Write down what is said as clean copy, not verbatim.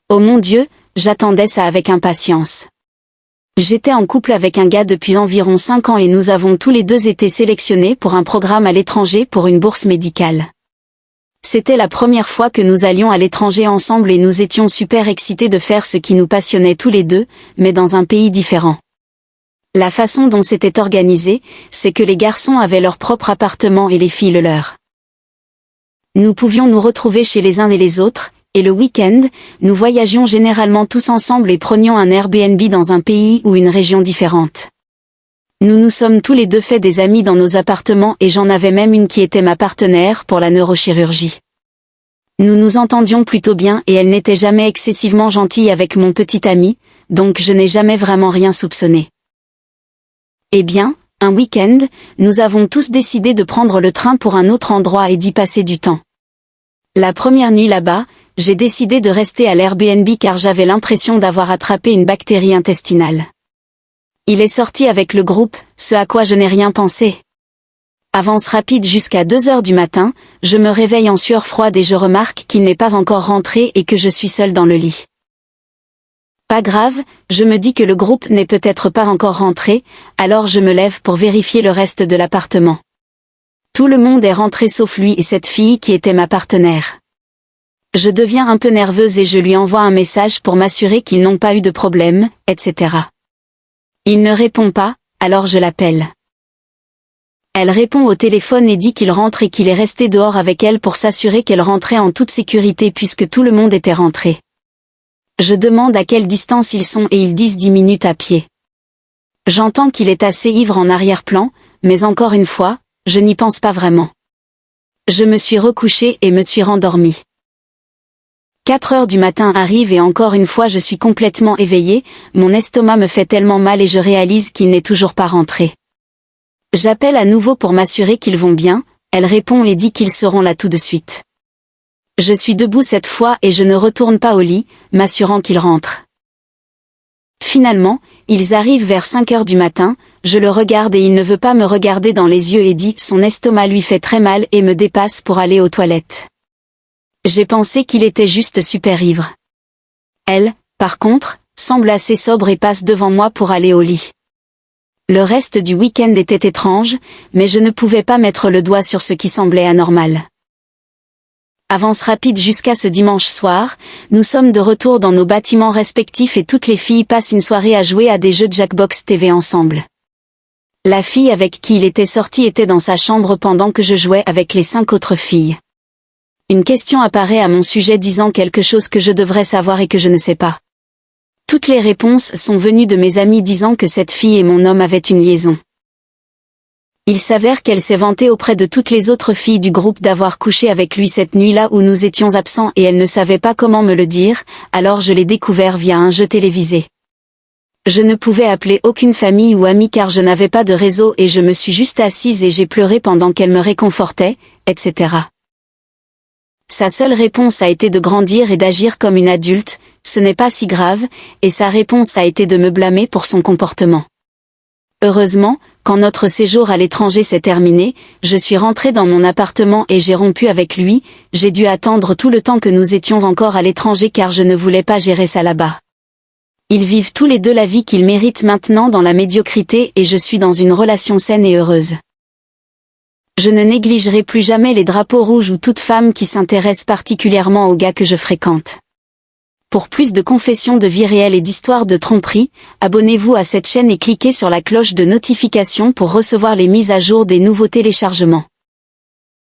Oh mon Dieu, j'attendais ça avec impatience. J'étais en couple avec un gars depuis environ 5 ans et nous avons tous les deux été sélectionnés pour un programme à l'étranger pour une bourse médicale. C'était la première fois que nous allions à l'étranger ensemble et nous étions super excités de faire ce qui nous passionnait tous les deux, mais dans un pays différent. La façon dont c'était organisé, c'est que les garçons avaient leur propre appartement et les filles le leur. Nous pouvions nous retrouver chez les uns et les autres, et le week-end, nous voyagions généralement tous ensemble et prenions un Airbnb dans un pays ou une région différente. Nous nous sommes tous les deux fait des amis dans nos appartements et j'en avais même une qui était ma partenaire pour la neurochirurgie. Nous nous entendions plutôt bien et elle n'était jamais excessivement gentille avec mon petit ami, donc je n'ai jamais vraiment rien soupçonné. Eh bien, un week-end, nous avons tous décidé de prendre le train pour un autre endroit et d'y passer du temps. La première nuit là-bas, j'ai décidé de rester à l'Airbnb car j'avais l'impression d'avoir attrapé une bactérie intestinale. Il est sorti avec le groupe, ce à quoi je n'ai rien pensé. Avance rapide jusqu'à 2 heures du matin, je me réveille en sueur froide et je remarque qu'il n'est pas encore rentré et que je suis seule dans le lit. Pas grave, je me dis que le groupe n'est peut-être pas encore rentré, alors je me lève pour vérifier le reste de l'appartement. Tout le monde est rentré sauf lui et cette fille qui était ma partenaire. Je deviens un peu nerveuse et je lui envoie un message pour m'assurer qu'ils n'ont pas eu de problème, etc. Il ne répond pas, alors je l'appelle. Elle répond au téléphone et dit qu'il rentre et qu'il est resté dehors avec elle pour s'assurer qu'elle rentrait en toute sécurité puisque tout le monde était rentré. Je demande à quelle distance ils sont et ils disent 10 minutes à pied. J'entends qu'il est assez ivre en arrière-plan, mais encore une fois, je n'y pense pas vraiment. Je me suis recouchée et me suis rendormie. 4 heures du matin arrivent et encore une fois je suis complètement éveillée, mon estomac me fait tellement mal et je réalise qu'il n'est toujours pas rentré. J'appelle à nouveau pour m'assurer qu'ils vont bien, elle répond et dit qu'ils seront là tout de suite. Je suis debout cette fois et je ne retourne pas au lit, m'assurant qu'ils rentrent. Finalement, ils arrivent vers 5 heures du matin, je le regarde et il ne veut pas me regarder dans les yeux et dit son estomac lui fait très mal et me dépasse pour aller aux toilettes. J'ai pensé qu'il était juste super ivre. Elle, par contre, semble assez sobre et passe devant moi pour aller au lit. Le reste du week-end était étrange, mais je ne pouvais pas mettre le doigt sur ce qui semblait anormal. Avance rapide jusqu'à ce dimanche soir, nous sommes de retour dans nos bâtiments respectifs et toutes les filles passent une soirée à jouer à des jeux de Jackbox TV ensemble. La fille avec qui il était sorti était dans sa chambre pendant que je jouais avec les 5 autres filles. Une question apparaît à mon sujet disant quelque chose que je devrais savoir et que je ne sais pas. Toutes les réponses sont venues de mes amis disant que cette fille et mon homme avaient une liaison. Il s'avère qu'elle s'est vantée auprès de toutes les autres filles du groupe d'avoir couché avec lui cette nuit-là où nous étions absents et elle ne savait pas comment me le dire, alors je l'ai découvert via un jeu télévisé. Je ne pouvais appeler aucune famille ou amie car je n'avais pas de réseau et je me suis juste assise et j'ai pleuré pendant qu'elle me réconfortait, etc. Sa seule réponse a été de grandir et d'agir comme une adulte, ce n'est pas si grave, et sa réponse a été de me blâmer pour son comportement. Heureusement, quand notre séjour à l'étranger s'est terminé, je suis rentrée dans mon appartement et j'ai rompu avec lui, j'ai dû attendre tout le temps que nous étions encore à l'étranger car je ne voulais pas gérer ça là-bas. Ils vivent tous les deux la vie qu'ils méritent maintenant dans la médiocrité et je suis dans une relation saine et heureuse. Je ne négligerai plus jamais les drapeaux rouges ou toute femme qui s'intéresse particulièrement aux gars que je fréquente. Pour plus de confessions de vie réelle et d'histoires de tromperie, abonnez-vous à cette chaîne et cliquez sur la cloche de notification pour recevoir les mises à jour des nouveaux téléchargements.